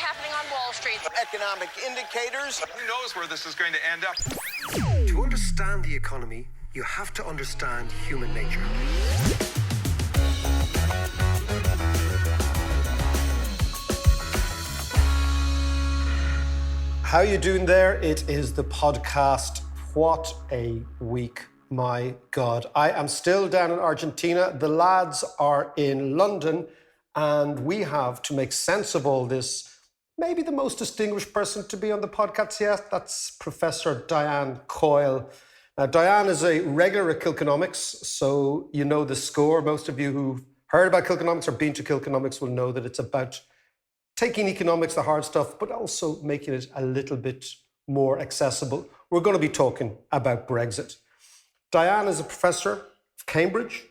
happening on Wall Street. Economic indicators. Who knows where this is going to end up? To understand the economy, you have to understand human nature. How are you doing there? It is the podcast. What a week, my God. I am still down in Argentina. The lads are in London, and we have to make sense of all this. Maybe the most distinguished person to be on the podcast, yes, that's Professor Diane Coyle. Now, Diane is a regular at Kilconomics, so you know the score. Most of you who've heard about Kilconomics or been to Kilconomics will know that it's about taking economics, the hard stuff, but also making it a little bit more accessible. We're going to be talking about Brexit. Diane is a professor of Cambridge.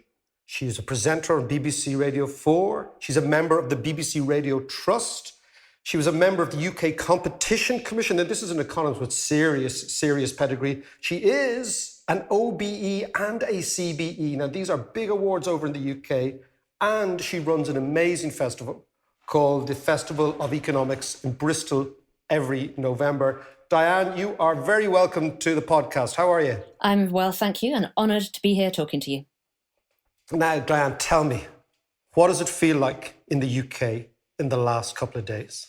She's a presenter on BBC Radio 4. She's a member of the BBC Radio Trust. She was a member of the UK Competition Commission. And this is an economist with serious pedigree. She is an OBE and a CBE. Now, these are big awards over in the UK. And she runs an amazing festival called the Festival of Economics in Bristol every November. Diane, you are very welcome to the podcast. How are you? I'm well, thank you, and honoured to be here talking to you. Now, Diane, tell me, what does it feel like in the UK in the last couple of days?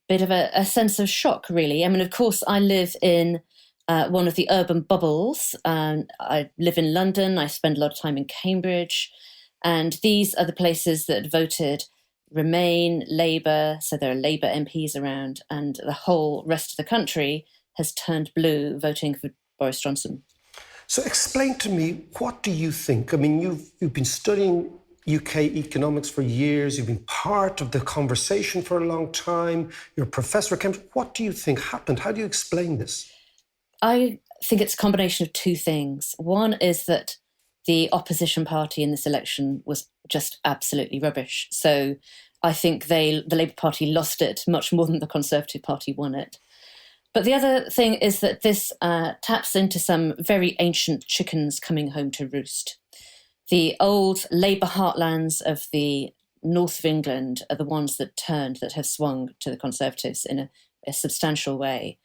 Bit of a sense of shock, really. I mean, of course, I live in one of the urban bubbles. I live in London. I spend a lot of time in Cambridge. And these are the places that voted Remain, Labour, so there are Labour MPs around, and the whole rest of the country has turned blue voting for Boris Johnson. So explain to me, what do you think? I mean, you've been studying UK economics for years, you've been part of the conversation for a long time, you're a professor at Cambridge. What do you think happened? How do you explain this? I think it's a combination of two things. One is that the opposition party in this election was just absolutely rubbish. So I think the Labour Party lost it much more than the Conservative Party won it. But the other thing is that this taps into some very ancient chickens coming home to roost. The old Labour heartlands of the north of England are the ones that have swung to the Conservatives in a substantial way.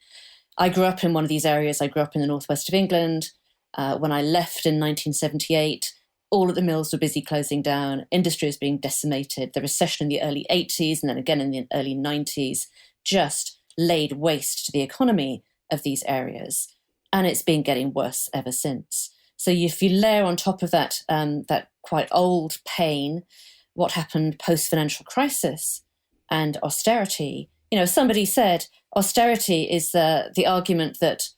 I grew up in one of these areas. I grew up in the northwest of England. When I left in 1978, all of the mills were busy closing down. Industry was being decimated. The recession in the early 80s and then again in the early 90s just laid waste to the economy of these areas. And it's been getting worse ever since. So if you layer on top of that, that quite old pain, what happened post-financial crisis and austerity, somebody said austerity is the argument that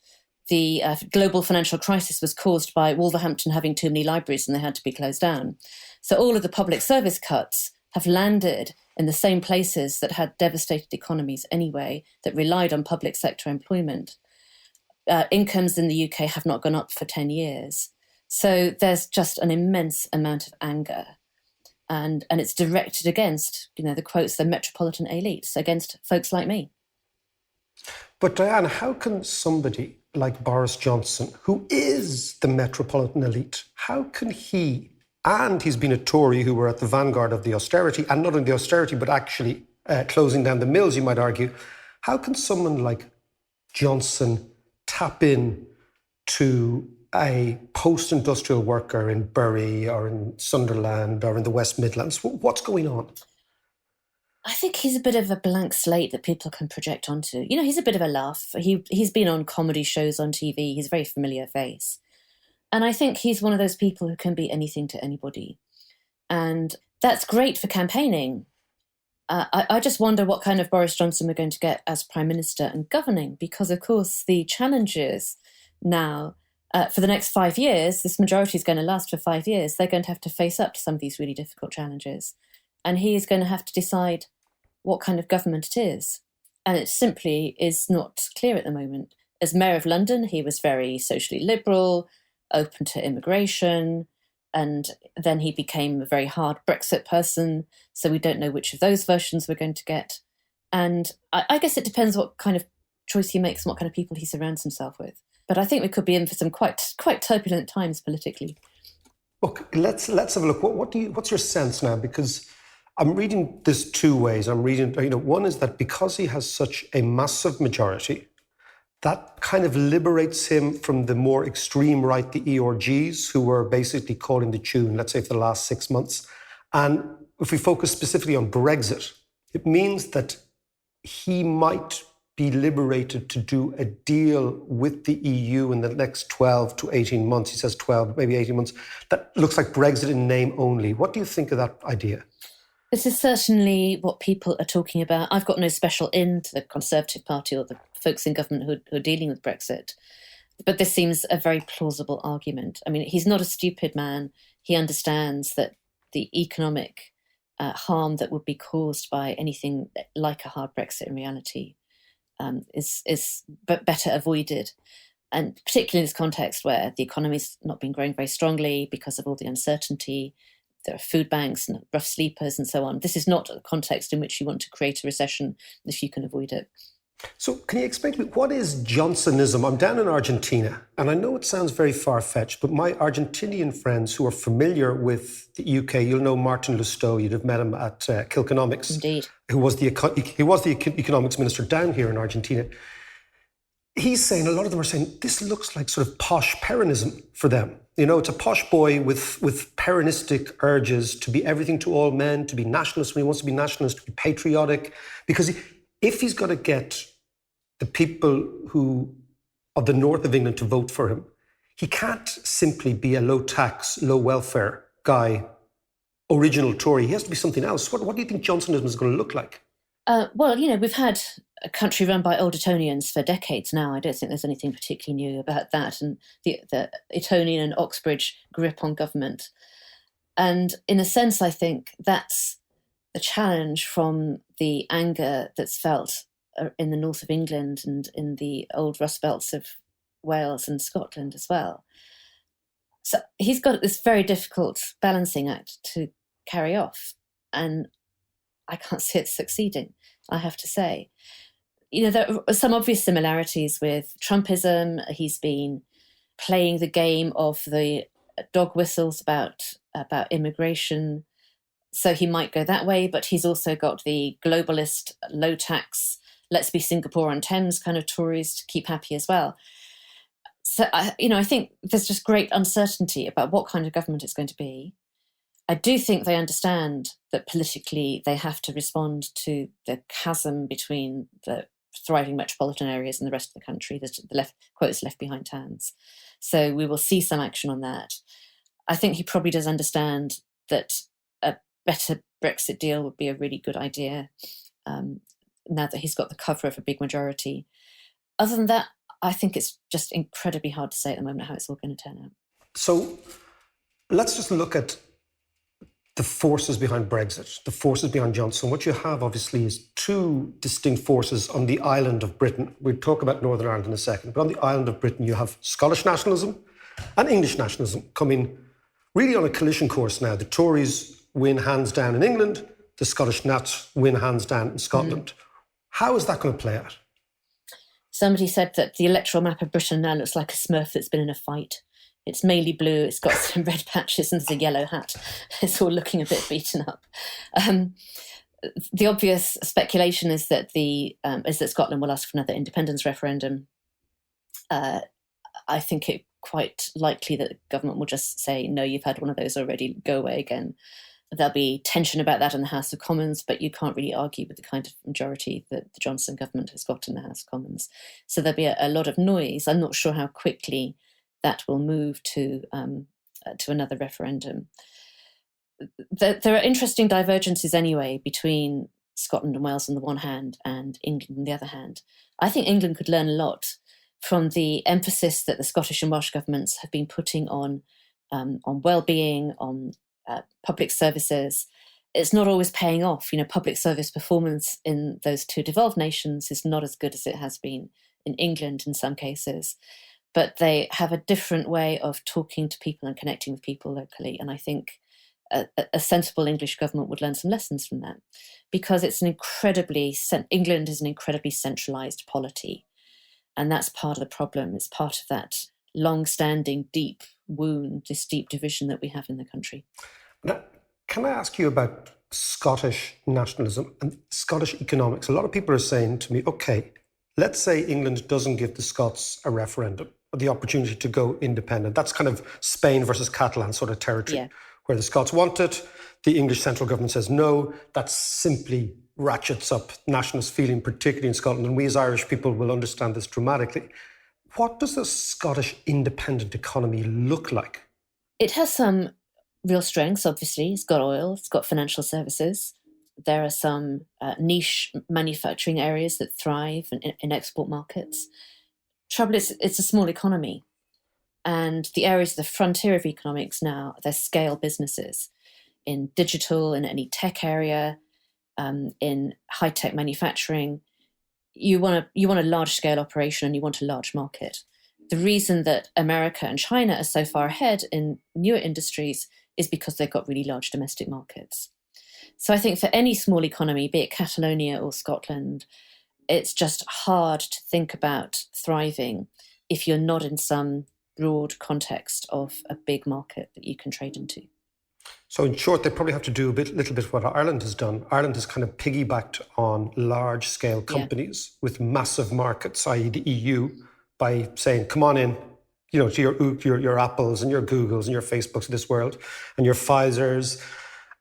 the global financial crisis was caused by Wolverhampton having too many libraries and they had to be closed down. So all of the public service cuts have landed in the same places that had devastated economies anyway, that relied on public sector employment. Incomes in the UK have not gone up for 10 years. So there's just an immense amount of anger. And it's directed against, the quotes, the metropolitan elites, against folks like me. But Diane, how can somebody like Boris Johnson, who is the metropolitan elite, how can he, and he's been a Tory who were at the vanguard of the austerity, and not only the austerity, but actually closing down the mills, you might argue, how can someone like Johnson tap in to a post-industrial worker in Bury or in Sunderland or in the West Midlands? What's going on? I think he's a bit of a blank slate that people can project onto. He's a bit of a laugh. He's been on comedy shows on TV. He's a very familiar face. And I think he's one of those people who can be anything to anybody. And that's great for campaigning. I just wonder what kind of Boris Johnson we're going to get as Prime Minister and governing, because, of course, the challenges now for the next 5 years, this majority is going to last for 5 years. They're going to have to face up to some of these really difficult challenges. And he is going to have to decide what kind of government it is. And it simply is not clear at the moment. As Mayor of London, he was very socially liberal, open to immigration, and then he became a very hard Brexit person, so we don't know which of those versions we're going to get. And I guess it depends what kind of choice he makes and what kind of people he surrounds himself with. But I think we could be in for some quite turbulent times politically. Look, let's have a look. What's your sense now? Because I'm reading this two ways. I'm reading, one is that because he has such a massive majority, that kind of liberates him from the more extreme right, the ERGs, who were basically calling the tune, let's say, for the last 6 months. And if we focus specifically on Brexit, it means that he might be liberated to do a deal with the EU in the next 12 to 18 months. He says 12, maybe 18 months. That looks like Brexit in name only. What do you think of that idea? This is certainly what people are talking about. I've got no special in to the Conservative Party or the folks in government who are dealing with Brexit. But this seems a very plausible argument. I mean, he's not a stupid man. He understands that the economic harm that would be caused by anything like a hard Brexit in reality is better avoided. And particularly in this context where the economy's not been growing very strongly because of all the uncertainty, there are food banks and rough sleepers and so on. This is not a context in which you want to create a recession if you can avoid it. So can you explain to me, what is Johnsonism? I'm down in Argentina, and I know it sounds very far-fetched, but my Argentinian friends who are familiar with the UK, you'll know Martin Lustow, you'd have met him at Kilconomics. Indeed. Who was the economics minister down here in Argentina. He's saying, a lot of them are saying, this looks like sort of posh Peronism for them. It's a posh boy with Peronistic urges to be everything to all men, to be nationalist when he wants to be nationalist, to be patriotic. Because if he's got to get the people of the north of England to vote for him, he can't simply be a low tax, low welfare guy, original Tory. He has to be something else. What do you think Johnsonism is going to look like? Well, we've had a country run by old Etonians for decades now. I don't think there's anything particularly new about that. And the Etonian and Oxbridge grip on government. And in a sense, I think that's the challenge from the anger that's felt in the north of England and in the old Rust Belts of Wales and Scotland as well. So he's got this very difficult balancing act to carry off. And I can't see it succeeding, I have to say. There are some obvious similarities with Trumpism. He's been playing the game of the dog whistles about immigration. So he might go that way, but he's also got the globalist, low tax, let's be Singapore on Thames kind of Tories to keep happy as well. So, I think there's just great uncertainty about what kind of government it's going to be. I do think they understand that politically they have to respond to the chasm between the thriving metropolitan areas and the rest of the country, the left behind hands. So we will see some action on that. I think he probably does understand that a better Brexit deal would be a really good idea now that he's got the cover of a big majority. Other than that, I think it's just incredibly hard to say at the moment how it's all going to turn out. So let's just look at the forces behind Brexit, the forces behind Johnson. What you have, obviously, is two distinct forces on the island of Britain. We'll talk about Northern Ireland in a second. But on the island of Britain, you have Scottish nationalism and English nationalism coming really on a collision course now. The Tories win hands down in England. The Scottish Nats win hands down in Scotland. How is that going to play out? Somebody said that the electoral map of Britain now looks like a Smurf that's been in a fight. It's mainly blue, it's got some red patches and there's a yellow hat. It's all looking a bit beaten up. The obvious speculation is that Scotland will ask for another independence referendum. I think it's quite likely that the government will just say, no, you've had one of those already, go away again. There'll be tension about that in the House of Commons, but you can't really argue with the kind of majority that the Johnson government has got in the House of Commons. So there'll be a lot of noise. I'm not sure how quickly that will move to another referendum. There are interesting divergences anyway between Scotland and Wales on the one hand and England on the other hand. I think England could learn a lot from the emphasis that the Scottish and Welsh governments have been putting on well-being, on public services. It's not always paying off. Public service performance in those two devolved nations is not as good as it has been in England in some cases. But they have a different way of talking to people and connecting with people locally. And I think a sensible English government would learn some lessons from that, because England is an incredibly centralised polity. And that's part of the problem. It's part of that long-standing deep wound, this deep division that we have in the country. Now, can I ask you about Scottish nationalism and Scottish economics. A lot of people are saying to me, okay, let's say England doesn't give the Scots a referendum, or the opportunity to go independent. That's kind of Spain versus Catalan sort of territory, where the Scots want it. The English central government says no. That simply ratchets up nationalist feeling, particularly in Scotland. And we as Irish people will understand this dramatically. What does the Scottish independent economy look like? It has some real strengths, obviously. It's got oil, it's got financial services. There are some niche manufacturing areas that thrive in export markets. Trouble is, it's a small economy. And the areas of the frontier of economics now, they're scale businesses in digital, in any tech area, in high-tech manufacturing. You want a large-scale operation and you want a large market. The reason that America and China are so far ahead in newer industries is because they've got really large domestic markets. So I think for any small economy, be it Catalonia or Scotland, it's just hard to think about thriving if you're not in some broad context of a big market that you can trade into. So in short, they probably have to do a little bit what Ireland has done. Ireland has kind of piggybacked on large-scale companies with massive markets, i.e. the EU, by saying, come on in, to your Apples and your Googles and your Facebooks of this world and your Pfizers,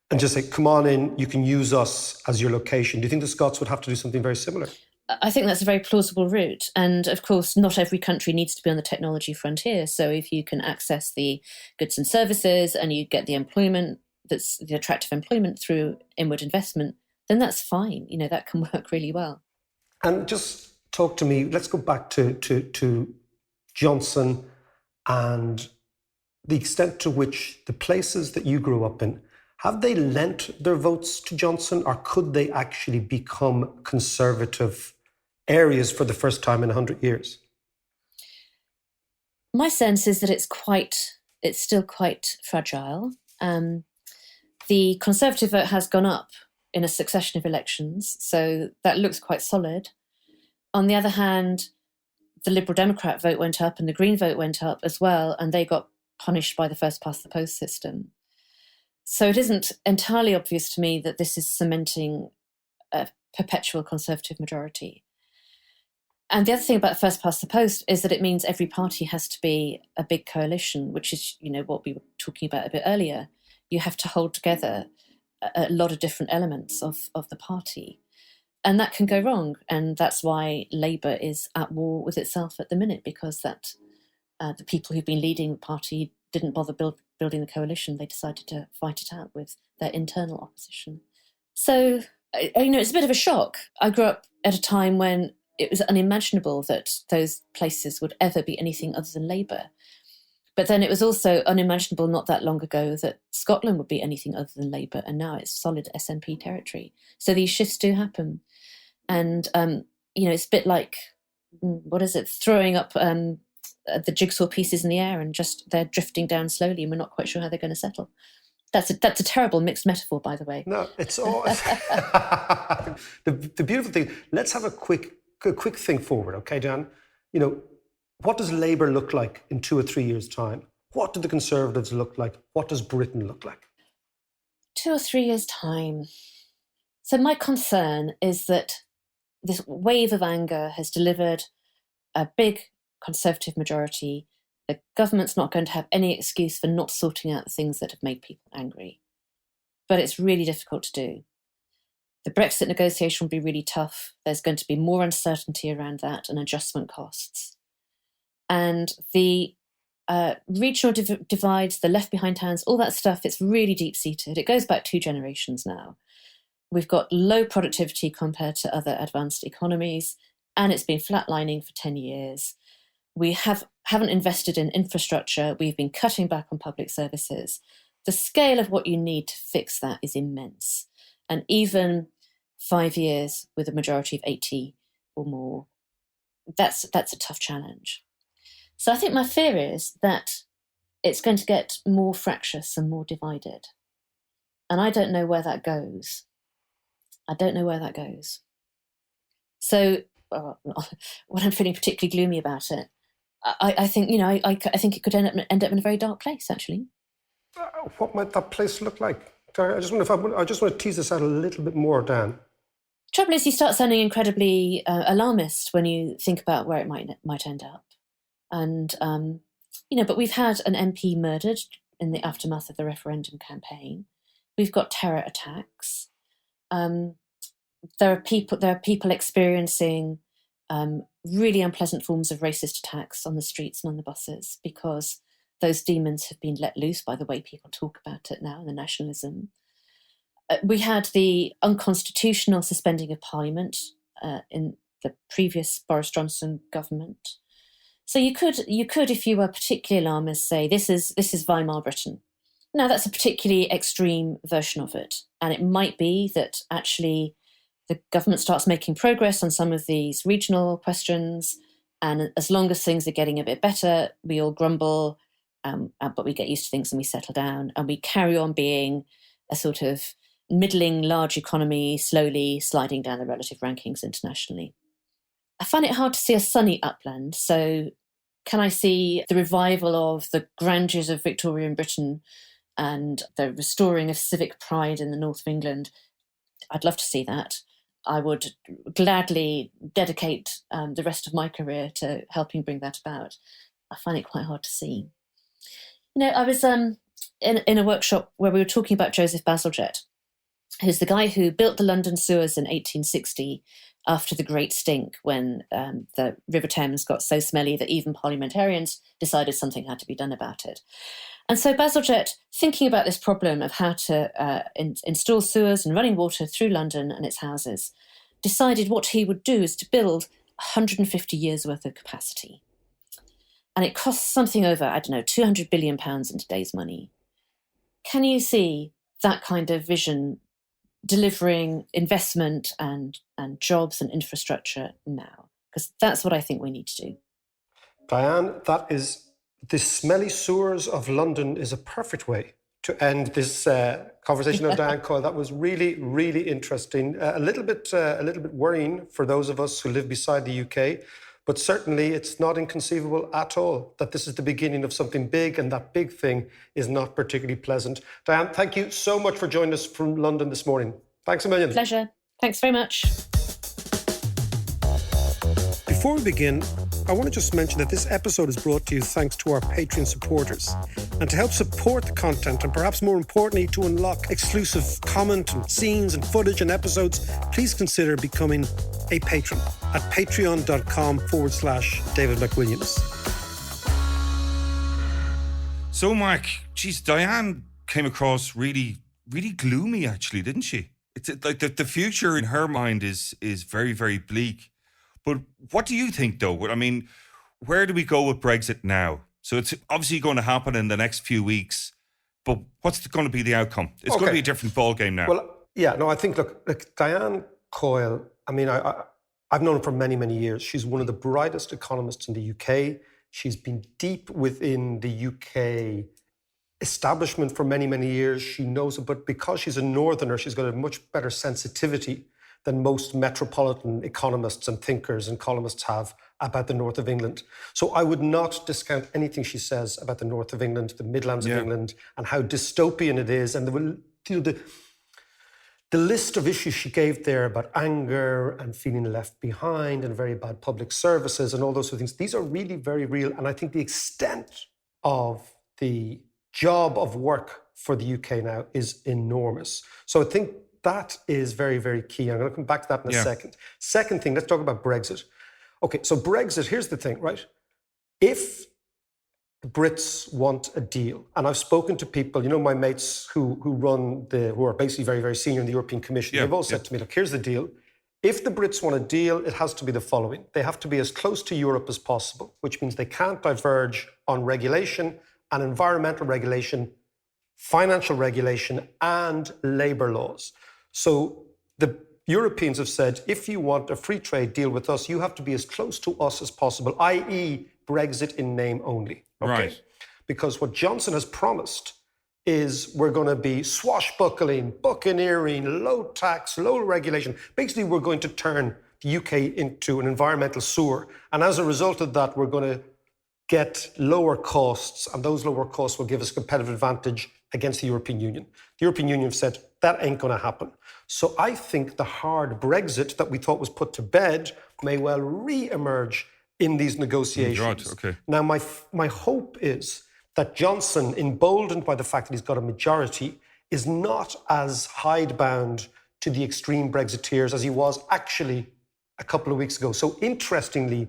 and just say, come on in, you can use us as your location. Do you think the Scots would have to do something very similar? I think that's a very plausible route. And of course, not every country needs to be on the technology frontier. So if you can access the goods and services and you get the employment, that's the attractive employment through inward investment, then that's fine. That can work really well. And just talk to me, let's go back to Johnson and the extent to which the places that you grew up in, have they lent their votes to Johnson, or could they actually become conservative areas for the first time in 100 years? My sense is that it's still quite fragile. The Conservative vote has gone up in a succession of elections, so that looks quite solid. On the other hand, the Liberal Democrat vote went up and the Green vote went up as well, and they got punished by the first-past-the-post system. So it isn't entirely obvious to me that this is cementing a perpetual Conservative majority. And the other thing about first past the post is that it means every party has to be a big coalition, which is, what we were talking about a bit earlier. You have to hold together a lot of different elements of the party. And that can go wrong. And that's why Labour is at war with itself at the minute, because that the people who've been leading the party didn't bother building the coalition. They decided to fight it out with their internal opposition. So, it's a bit of a shock. I grew up at a time when it was unimaginable that those places would ever be anything other than Labour. But then it was also unimaginable not that long ago that Scotland would be anything other than Labour, and now it's solid SNP territory. So these shifts do happen. And, it's a bit like, throwing up the jigsaw pieces in the air and just they're drifting down slowly and we're not quite sure how they're going to settle. That's a terrible mixed metaphor, by the way. No, it's all... the beautiful thing, let's have a quick think forward, okay, Dan? What does Labour look like in 2 or 3 years' time? What do the Conservatives look like? What does Britain look like? 2 or 3 years' time. So my concern is that this wave of anger has delivered a big Conservative majority. The government's not going to have any excuse for not sorting out the things that have made people angry. But it's really difficult to do. The Brexit negotiation will be really tough. There's going to be more uncertainty around that and adjustment costs. And the regional divides, the left behind hands, all that stuff, it's really deep-seated. It goes back 2 generations now. We've got low productivity compared to other advanced economies, and it's been flatlining for 10 years. We haven't invested in infrastructure. We've been cutting back on public services. The scale of what you need to fix that is immense. And even 5 years with a majority of 80 or more, that's a tough challenge. So I think my fear is that it's going to get more fractious and more divided. And I don't know where that goes. So what I'm feeling particularly gloomy about it, I think, I think it could end up in a very dark place, actually. What might that place look like? I just want to tease this out a little bit more, Dan. Trouble is, you start sounding incredibly alarmist when you think about where it might end up. And, but we've had an MP murdered in the aftermath of the referendum campaign. We've got terror attacks. There are people experiencing really unpleasant forms of racist attacks on the streets and on the buses because those demons have been let loose by the way people talk about it now, the nationalism. We had the unconstitutional suspending of Parliament in the previous Boris Johnson government. So you could, if you were particularly alarmist, say this is Weimar Britain. Now that's a particularly extreme version of it, and it might be that actually the government starts making progress on some of these regional questions, and as long as things are getting a bit better, we all grumble, but we get used to things and we settle down, and we carry on being a sort of middling large economy, slowly sliding down the relative rankings internationally. I find it hard to see a sunny upland, so can I see the revival of the grandeurs of Victorian Britain and the restoring of civic pride in the north of England? I'd love to see that. I would gladly dedicate the rest of my career to helping bring that about. I find it quite hard to see. I was in a workshop where we were talking about Joseph Bazalgette, who's the guy who built the London sewers in 1860 after the Great Stink, when the River Thames got so smelly that even parliamentarians decided something had to be done about it. And so Bazalgette, thinking about this problem of how to install sewers and running water through London and its houses, decided what he would do is to build 150 years' worth of capacity. And it costs something over, £200 billion in today's money. Can you see that kind of vision delivering investment and jobs and infrastructure now? Because that's what I think we need to do. Diane, the smelly sewers of London is a perfect way to end this conversation with Diane Coyle. That was really, really interesting. A little bit worrying for those of us who live beside the UK, but certainly it's not inconceivable at all that this is the beginning of something big, and that big thing is not particularly pleasant. Diane, thank you so much for joining us from London this morning. Thanks a million. Pleasure. Thanks very much. Before we begin, I want to just mention that this episode is brought to you thanks to our Patreon supporters. And to help support the content, and perhaps more importantly, to unlock exclusive comment and scenes and footage and episodes, please consider becoming a patron at patreon.com/David McWilliams. So, Mark, geez, Diane came across really, really gloomy, actually, didn't she? It's like the future in her mind is very, very bleak. But what do you think, though? I mean, where do we go with Brexit now? So it's obviously going to happen in the next few weeks, but what's going to be the outcome? It's going to be a different ballgame now. Well, yeah, no, I think, look, Diane Coyle, I mean, I've known her for many, many years. She's one of the brightest economists in the UK. She's been deep within the UK establishment for many, many years. She knows it, but because she's a northerner, she's got a much better sensitivity than most metropolitan economists and thinkers and columnists have about the north of England. So I would not discount anything she says about the north of England, the Midlands of England, and how dystopian it is. And the list of issues she gave there about anger and feeling left behind and very bad public services and all those sort of things, these are really very real. And I think the extent of the job of work for the UK now is enormous. So I think that is very, very key. I'm going to come back to that in a second. Second thing, let's talk about Brexit. Okay, so Brexit, here's the thing, right? If the Brits want a deal, and I've spoken to people, my mates who are basically very, very senior in the European Commission, they've all said to me, look, here's the deal. If the Brits want a deal, it has to be the following. They have to be as close to Europe as possible, which means they can't diverge on regulation and environmental regulation, financial regulation, and labour laws. So the Europeans have said, if you want a free trade deal with us, you have to be as close to us as possible, i.e. Brexit in name only. Okay? Right. Because what Johnson has promised is we're going to be swashbuckling, buccaneering, low tax, low regulation. Basically, we're going to turn the UK into an environmental sewer. And as a result of that, we're going to get lower costs, and those lower costs will give us competitive advantage against the European Union. The European Union have said that ain't going to happen. So I think the hard Brexit that we thought was put to bed may well re-emerge in these negotiations. Right, okay. Now, my hope is that Johnson, emboldened by the fact that he's got a majority, is not as hidebound to the extreme Brexiteers as he was actually a couple of weeks ago. So interestingly,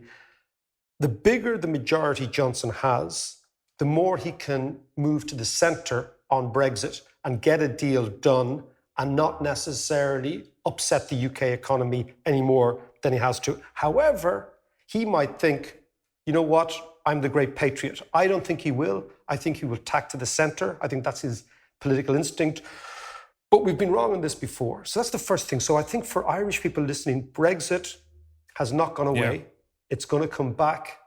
the bigger the majority Johnson has, the more he can move to the centre on Brexit and get a deal done and not necessarily upset the UK economy any more than he has to. However, he might think, you know what, I'm the great patriot. I don't think he will. I think he will tack to the centre. I think that's his political instinct. But we've been wrong on this before. So that's the first thing. So I think for Irish people listening, Brexit has not gone away. Yeah. It's going to come back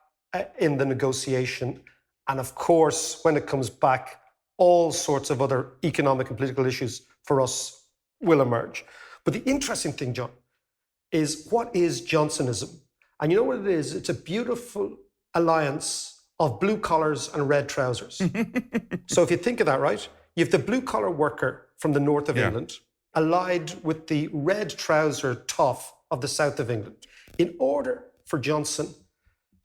in the negotiation. And of course, when it comes back, all sorts of other economic and political issues for us will emerge. But the interesting thing, John, is what is Johnsonism? And you know what it is? It's a beautiful alliance of blue collars and red trousers. So if you think of that, right? You have the blue collar worker from the north of England allied with the red trouser toff of the south of England. In order for Johnson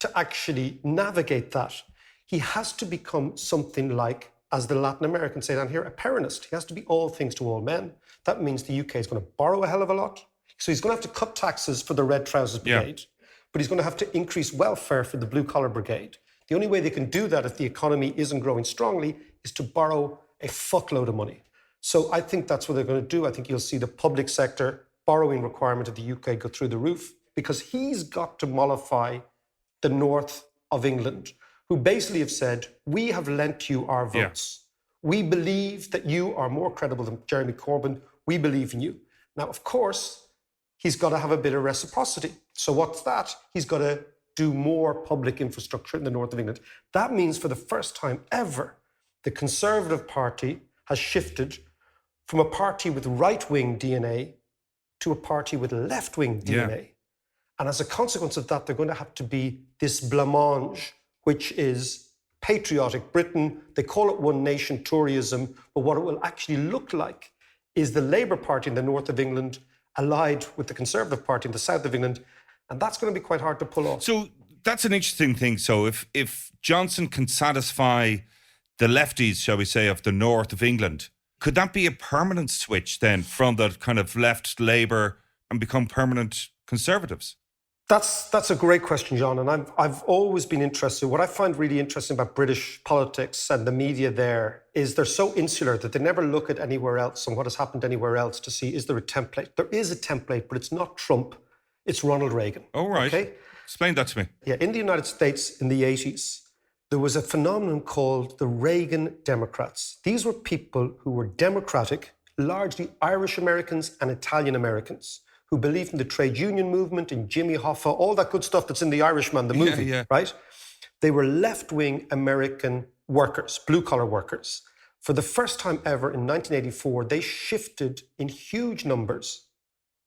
to actually navigate that, he has to become something like, as the Latin Americans say down here, a Peronist. He has to be all things to all men. That means the UK is going to borrow a hell of a lot. So he's going to have to cut taxes for the red trousers brigade, but he's going to have to increase welfare for the blue collar brigade. The only way they can do that if the economy isn't growing strongly is to borrow a fuckload of money. So I think that's what they're going to do. I think you'll see the public sector borrowing requirement of the UK go through the roof because he's got to mollify the north of England, who basically have said, we have lent you our votes. We believe that you are more credible than Jeremy Corbyn. We believe in you. Now, of course, he's got to have a bit of reciprocity. So what's that? He's got to do more public infrastructure in the north of England. That means for the first time ever, the Conservative Party has shifted from a party with right-wing DNA to a party with left-wing DNA. And as a consequence of that, they're going to have to be this blancmange, which is patriotic Britain. They call it one nation Toryism, but what it will actually look like is the Labour Party in the north of England allied with the Conservative Party in the south of England. And that's going to be quite hard to pull off. So that's an interesting thing. So if Johnson can satisfy the lefties, shall we say, of the north of England, could that be a permanent switch then from the kind of left Labour and become permanent Conservatives? That's a great question, John. And I've always been interested. What I find really interesting about British politics and the media there is they're so insular that they never look at anywhere else and what has happened anywhere else to see, is there a template? There is a template, but it's not Trump. It's Ronald Reagan. Oh, right. Okay? Explain that to me. Yeah, in the United States in the 80s, there was a phenomenon called the Reagan Democrats. These were people who were democratic, largely Irish Americans and Italian Americans, who believed in the trade union movement, in Jimmy Hoffa, all that good stuff that's in The Irishman, the movie, right? They were left-wing American workers, blue-collar workers. For the first time ever in 1984, they shifted in huge numbers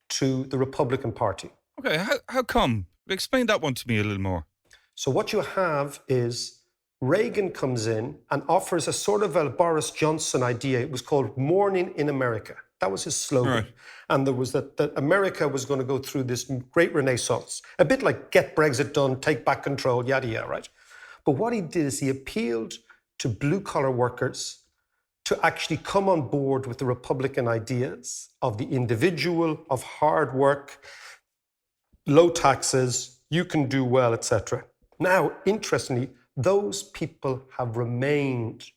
to the Republican Party. Okay, how come? Explain that one to me a little more. So what you have is Reagan comes in and offers a sort of a Boris Johnson idea. It was called Morning in America. That was his slogan. Right. And there was that America was going to go through this great renaissance, a bit like get Brexit done, take back control, yada, yada, right? But what he did is he appealed to blue-collar workers to actually come on board with the Republican ideas of the individual, of hard work, low taxes, you can do well, etc. Now, interestingly, those people have remained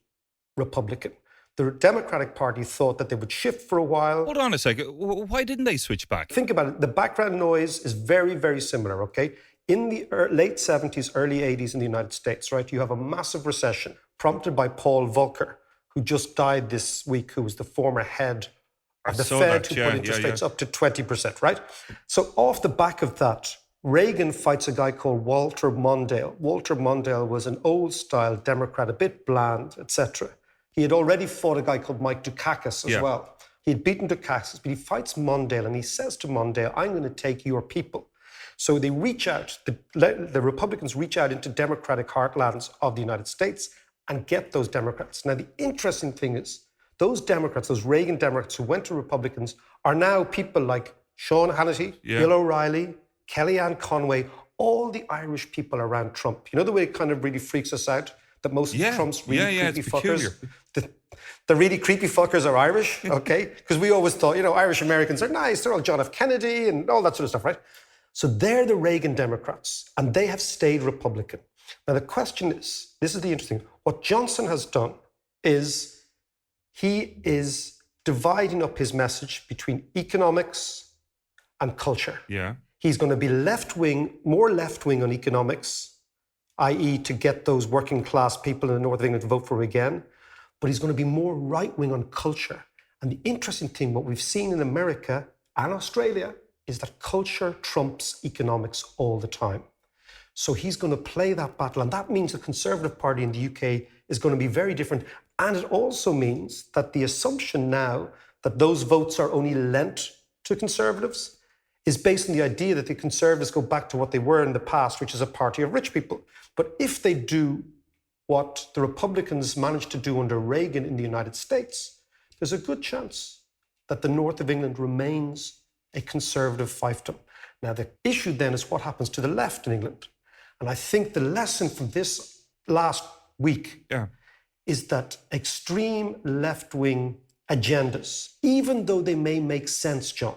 Republican. The Democratic Party thought that they would shift for a while. Hold on a second. Why didn't they switch back? Think about it. The background noise is very, very similar, okay? In the late 70s, early 80s in the United States, right, you have a massive recession prompted by Paul Volcker, who just died this week, who was the former head of the Fed, who put interest rates up to 20%, right? So off the back of that, Reagan fights a guy called Walter Mondale. Walter Mondale was an old-style Democrat, a bit bland, etc. He had already fought a guy called Mike Dukakis as well. He had beaten Dukakis, but he fights Mondale, and he says to Mondale, I'm going to take your people. So they reach out, the Republicans reach out into Democratic heartlands of the United States and get those Democrats. Now, the interesting thing is, Those Democrats, those Reagan Democrats who went to Republicans, are now people like Sean Hannity, Bill O'Reilly, Kellyanne Conway, all the Irish people around Trump. You know the way it kind of really freaks us out that most of Trump's really creepy fuckers, the really creepy fuckers are Irish, okay? Because we always thought, Irish Americans are nice, they're all John F. Kennedy and all that sort of stuff, right? So they're the Reagan Democrats, and they have stayed Republican. Now the question is, this is the interesting, what Johnson has done is he is dividing up his message between economics and culture. Yeah. He's going to be left-wing, more left-wing on economics, i.e. to get those working class people in the north of England to vote for him again. But he's going to be more right-wing on culture. And the interesting thing, what we've seen in America and Australia, is that culture trumps economics all the time. So he's going to play that battle. And that means the Conservative Party in the UK is going to be very different. And it also means that the assumption now that those votes are only lent to Conservatives is based on the idea that the Conservatives go back to what they were in the past, which is a party of rich people. But if they do what the Republicans managed to do under Reagan in the United States, there's a good chance that the north of England remains a Conservative fiefdom. Now, the issue then is what happens to the left in England. And I think the lesson from this last week is that extreme left-wing agendas, even though they may make sense, John,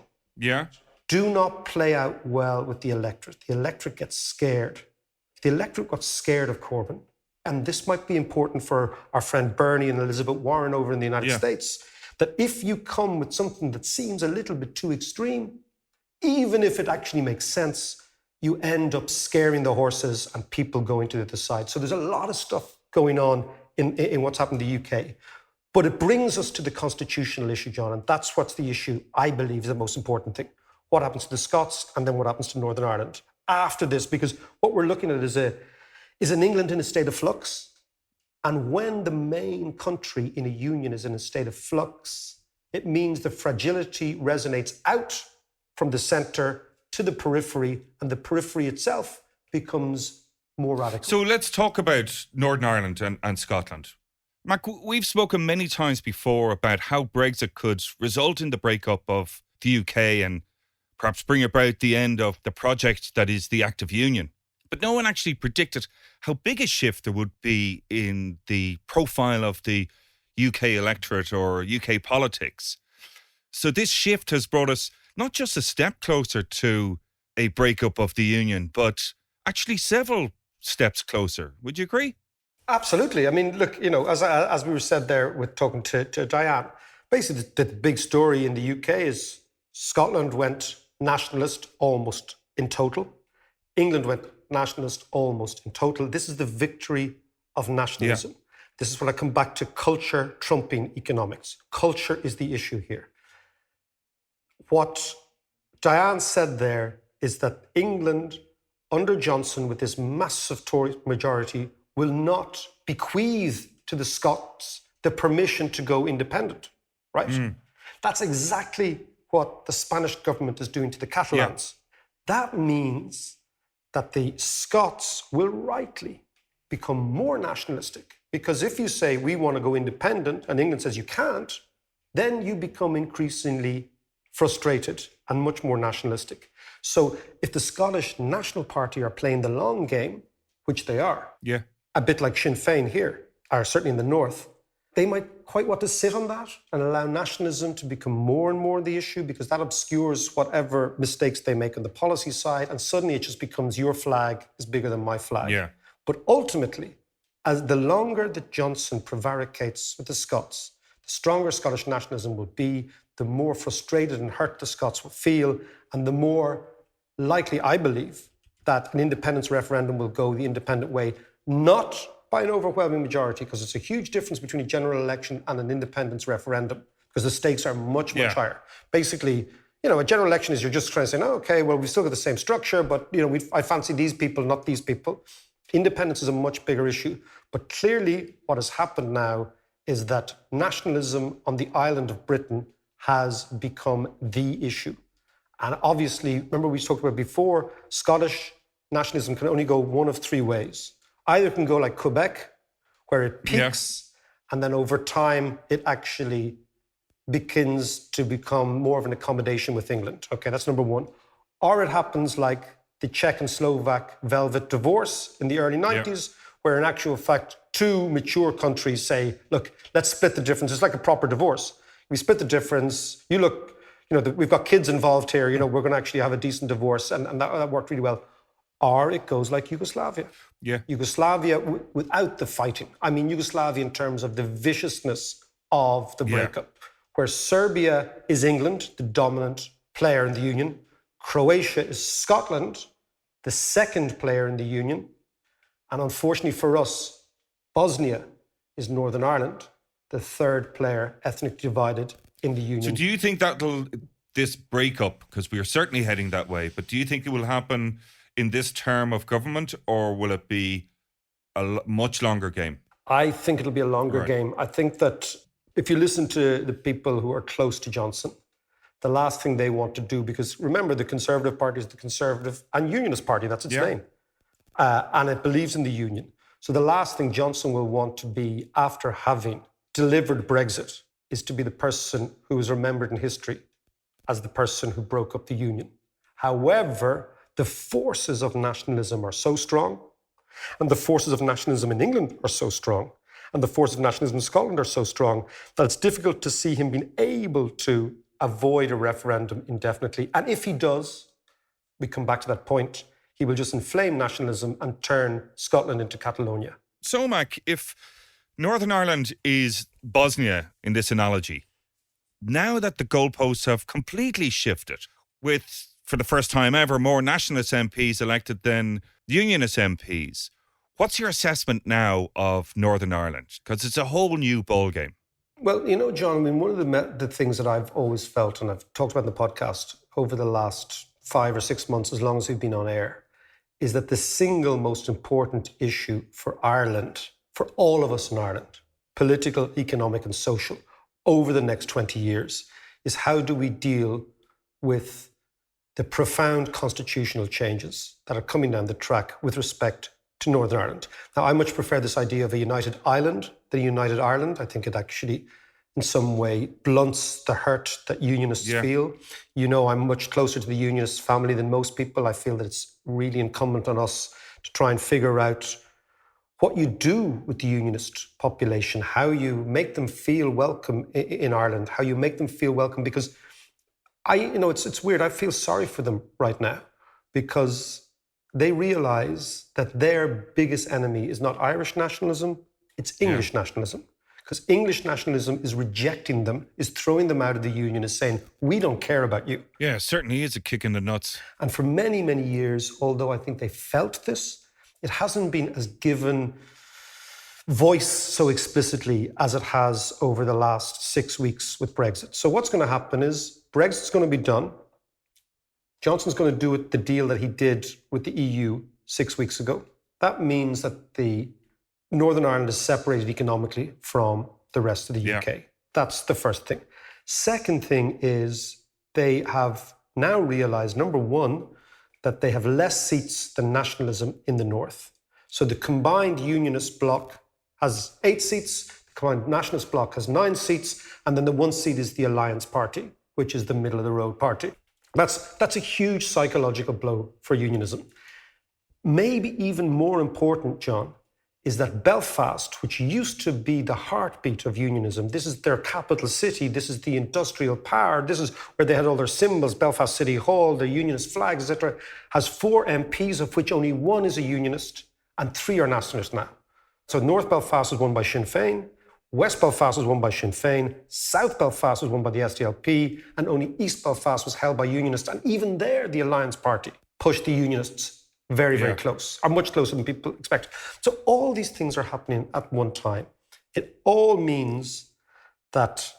do not play out well with the electorate. The electorate gets scared. The electorate got scared of Corbyn. And this might be important for our friend Bernie and Elizabeth Warren over in the United States, that if you come with something that seems a little bit too extreme, even if it actually makes sense, you end up scaring the horses and people going to the other side. So there's a lot of stuff going on in what's happened in the UK. But it brings us to the constitutional issue, John, and that's what's the issue I believe is the most important thing. What happens to the Scots and then what happens to Northern Ireland after this? Because what we're looking at is an England in a state of flux. And when the main country in a union is in a state of flux, it means the fragility resonates out from the centre to the periphery, and the periphery itself becomes more radical. So let's talk about Northern Ireland and Scotland. Mark, we've spoken many times before about how Brexit could result in the breakup of the UK and perhaps bring about the end of the project that is the Act of Union. But no one actually predicted how big a shift there would be in the profile of the UK electorate or UK politics. So this shift has brought us not just a step closer to a breakup of the union, but actually several steps closer. Would you agree? Absolutely. I mean, look, as we were said there with talking to Diane, basically the big story in the UK is Scotland went nationalist almost in total. England went nationalist almost in total. This is the victory of nationalism. This is when I come back to culture trumping economics. Culture is the issue here. What Diane said there is that England, under Johnson, with this massive Tory majority, will not bequeath to the Scots the permission to go independent, right? That's exactly what the Spanish government is doing to the Catalans. That means that the Scots will rightly become more nationalistic. Because if you say, we want to go independent, and England says you can't, then you become increasingly frustrated and much more nationalistic. So if the Scottish National Party are playing the long game, which they are, a bit like Sinn Féin here, or certainly in the north, they might quite want to sit on that and allow nationalism to become more and more the issue, because that obscures whatever mistakes they make on the policy side, and suddenly it just becomes your flag is bigger than my flag. But ultimately, as the longer that Johnson prevaricates with the Scots, the stronger Scottish nationalism will be, the more frustrated and hurt the Scots will feel, and the more likely, I believe, that an independence referendum will go the independent way, not by an overwhelming majority, because it's a huge difference between a general election and an independence referendum, because the stakes are much, much higher. Basically, a general election is you're just trying to say, no, okay, well, we've still got the same structure, but, I fancy these people, not these people. Independence is a much bigger issue. But clearly what has happened now is that nationalism on the island of Britain has become the issue. And obviously, remember we talked about before, Scottish nationalism can only go one of three ways. Either it can go like Quebec, where it peaks And then over time, it actually begins to become more of an accommodation with England. Okay, that's number one. Or it happens like the Czech and Slovak velvet divorce in the early 90s, where in actual fact, two mature countries say, look, let's split the difference. It's like a proper divorce. We split the difference. You look, we've got kids involved here. We're going to actually have a decent divorce. And that worked really well. Or it goes like Yugoslavia. Yeah. Yugoslavia without the fighting. I mean, Yugoslavia in terms of the viciousness of the breakup, where Serbia is England, the dominant player in the Union. Croatia is Scotland, the second player in the Union. And unfortunately for us, Bosnia is Northern Ireland, the third player, ethnically divided in the Union. So do you think this breakup, because we are certainly heading that way, but do you think it will happen in this term of government, or will it be a much longer game? I think it'll be a longer game. I think that if you listen to the people who are close to Johnson, the last thing they want to do, because remember, the Conservative Party is the Conservative and Unionist Party, that's its name. And it believes in the Union. So the last thing Johnson will want to be after having delivered Brexit is to be the person who is remembered in history as the person who broke up the Union. However, the forces of nationalism are so strong, and the forces of nationalism in England are so strong, and the forces of nationalism in Scotland are so strong that it's difficult to see him being able to avoid a referendum indefinitely. And if he does, we come back to that point, he will just inflame nationalism and turn Scotland into Catalonia. So, Mac, if Northern Ireland is Bosnia in this analogy, now that the goalposts have completely shifted, with, for the first time ever, more nationalist MPs elected than unionist MPs, what's your assessment now of Northern Ireland? Because it's a whole new ballgame. Well, John, I mean, one of the things that I've always felt, and I've talked about in the podcast over the last 5 or 6 months, as long as we've been on air, is that the single most important issue for Ireland, for all of us in Ireland, political, economic and social, over the next 20 years, is how do we deal with the profound constitutional changes that are coming down the track with respect to Northern Ireland. Now, I much prefer this idea of a united island than a united Ireland. I think it actually, in some way, blunts the hurt that unionists feel. I'm much closer to the unionist family than most people. I feel that it's really incumbent on us to try and figure out what you do with the unionist population, how you make them feel welcome in Ireland, how you make them feel welcome, because it's weird. I feel sorry for them right now because they realize that their biggest enemy is not Irish nationalism, it's English nationalism. Because English nationalism is rejecting them, is throwing them out of the union, is saying, we don't care about you. Yeah, it certainly is a kick in the nuts. And for many, many years, although I think they felt this, it hasn't been as given voice so explicitly as it has over the last 6 weeks with Brexit. So what's going to happen is Brexit's going to be done. Johnson's going to do the deal that he did with the EU 6 weeks ago. That means that the Northern Ireland is separated economically from the rest of the UK. That's the first thing. Second thing is they have now realised, number one, that they have less seats than nationalism in the north. So the combined unionist bloc has 8 seats, the combined nationalist bloc has 9 seats, and then the 1 seat is the Alliance Party, which is the middle of the road party. That's a huge psychological blow for unionism. Maybe even more important, John, is that Belfast, which used to be the heartbeat of unionism, this is their capital city, this is the industrial power, this is where they had all their symbols, Belfast City Hall, the unionist flags, etc., has 4 MPs, of which only 1 is a unionist and 3 are nationalists now. So North Belfast was won by Sinn Féin, West Belfast was won by Sinn Féin, South Belfast was won by the SDLP, and only East Belfast was held by unionists. And even there, the Alliance Party pushed the unionists very, very close, or much closer than people expect. So all these things are happening at one time. It all means that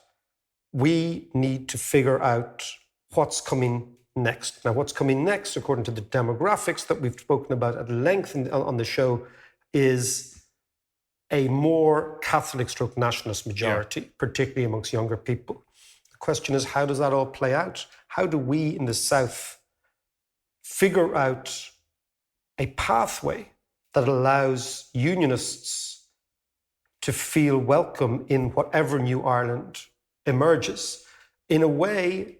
we need to figure out what's coming next. Now, what's coming next, according to the demographics that we've spoken about at length on the show, is a more Catholic stroke nationalist majority, particularly amongst younger people. The question is, how does that all play out? How do we in the South figure out a pathway that allows unionists to feel welcome in whatever new Ireland emerges. In a way,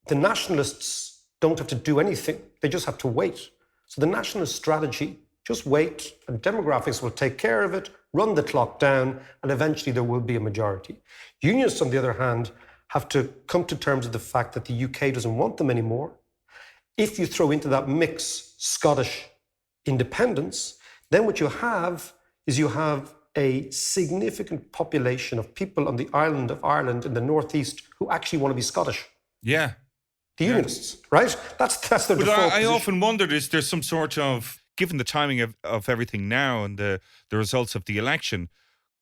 the nationalists don't have to do anything. They just have to wait. So the nationalist strategy, just wait, and demographics will take care of it, run the clock down, and eventually there will be a majority. Unionists, on the other hand, have to come to terms with the fact that the UK doesn't want them anymore. If you throw into that mix Scottish independence, then what you have is you have a significant population of people on the island of Ireland in the northeast who actually want to be Scottish. Yeah. The Unionists, right? That's their default I position. often wondered, is there some sort of, given the timing of everything now and the results of the election,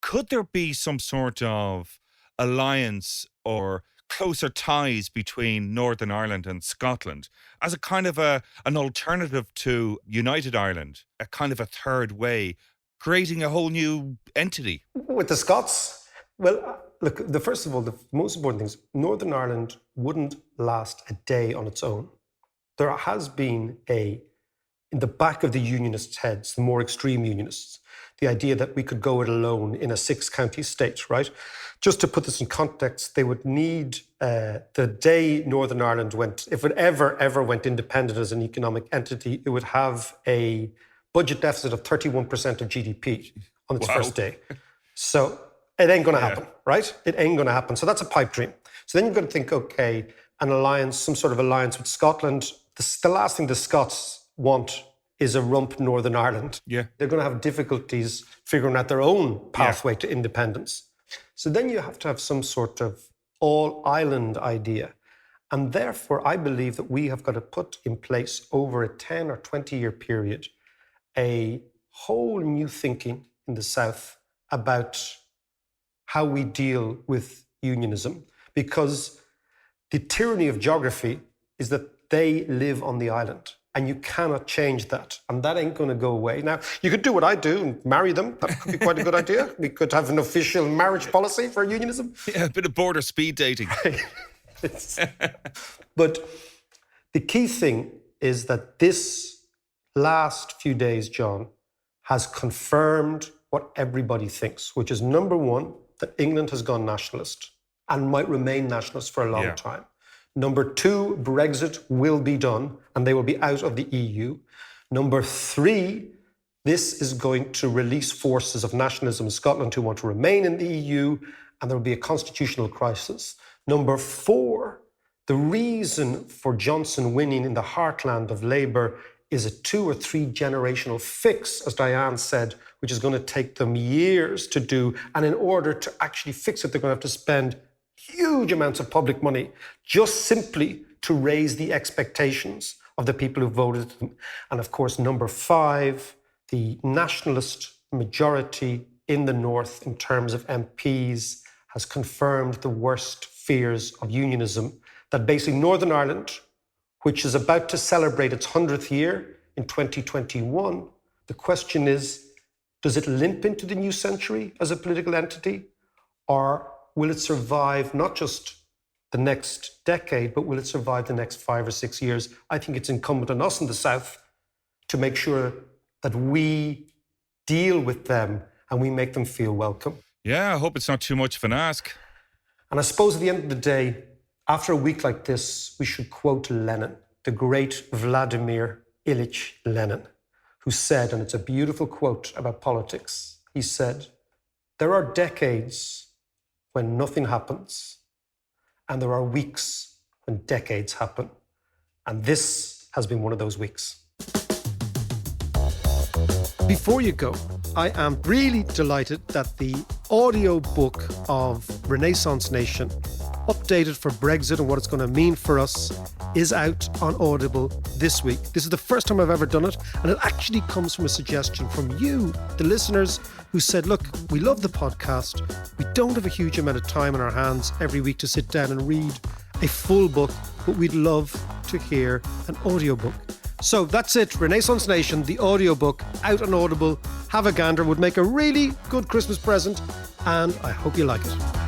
could there be some sort of alliance or closer ties between Northern Ireland and Scotland as a kind of an alternative to United Ireland, a kind of a third way, creating a whole new entity? With the Scots? Well, look, first of all, the most important thing is Northern Ireland wouldn't last a day on its own. There has been in the back of the unionists' heads, the more extreme unionists, the idea that we could go it alone in a 6-county state, right? Just to put this in context, they would need the day Northern Ireland went, if it ever went independent as an economic entity, it would have a budget deficit of 31% of GDP on its first day. So it ain't going to happen, right? It ain't going to happen. So that's a pipe dream. So then you've got to think, okay, an alliance, some sort of alliance with Scotland. The last thing the Scots want is a rump Northern Ireland. Yeah. They're going to have difficulties figuring out their own pathway to independence. So then you have to have some sort of all-island idea. And therefore, I believe that we have got to put in place over a 10 or 20-year period a whole new thinking in the South about how we deal with unionism. Because the tyranny of geography is that they live on the island. And you cannot change that. And that ain't going to go away. Now, you could do what I do and marry them. That could be quite a good idea. We could have an official marriage policy for unionism. Yeah, a bit of border speed dating. But the key thing is that this last few days, John, has confirmed what everybody thinks, which is, number one, that England has gone nationalist and might remain nationalist for a long time. Number two, Brexit will be done and they will be out of the EU. Number three, this is going to release forces of nationalism in Scotland who want to remain in the EU, and there will be a constitutional crisis. Number four, the reason for Johnson winning in the heartland of Labour is a 2 or 3 generational fix, as Diane said, which is going to take them years to do. And in order to actually fix it, they're going to have to spend huge amounts of public money just simply to raise the expectations of the people who voted them. And of course, number five, the nationalist majority in the North in terms of MPs has confirmed the worst fears of unionism, that basically Northern Ireland, which is about to celebrate its 100th year in 2021, the question is, does it limp into the new century as a political entity, or will it survive not just the next decade, but will it survive the next 5 or 6 years? I think it's incumbent on us in the South to make sure that we deal with them and we make them feel welcome. Yeah, I hope it's not too much of an ask. And I suppose at the end of the day, after a week like this, we should quote Lenin, the great Vladimir Ilyich Lenin, who said, and it's a beautiful quote about politics, he said, "There are decades when nothing happens, and there are weeks when decades happen." And this has been one of those weeks. Before you go, I am really delighted that the audio book of Renaissance Nation, updated for Brexit and what it's going to mean for us, is out on Audible this week. This is the first time I've ever done it, and it actually comes from a suggestion from you, the listeners, who said, look, we love the podcast. We don't have a huge amount of time on our hands every week to sit down and read a full book, but we'd love to hear an audiobook. So that's it, Renaissance Nation, the audiobook, out on Audible. Have a gander, would make a really good Christmas present, and I hope you like it.